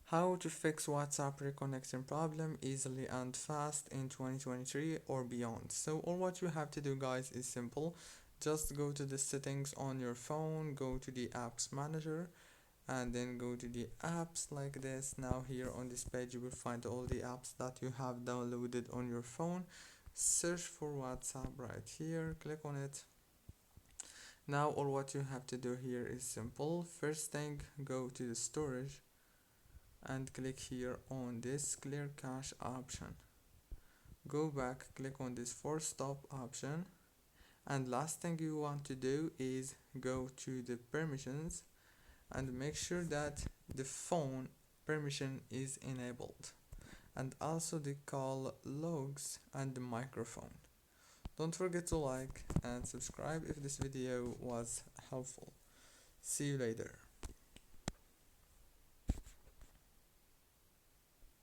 How to fix WhatsApp reconnecting problem easily and fast in 2023 or beyond. So all what you have to do, guys, is simple. Just go to the settings on your phone, go to the apps manager, and then go to the apps like this. Now here on this page you will find all the apps that you have downloaded on your phone. Search for WhatsApp right here, click on it. Now all what you have to do here is simple. First thing, go to the storage and click here on this clear cache option. Go back, click on this force stop option, and last thing you want to do is go to the permissions and make sure that the phone permission is enabled, and also the call logs and the microphone. Don't forget to like and subscribe if this video was helpful. See you later.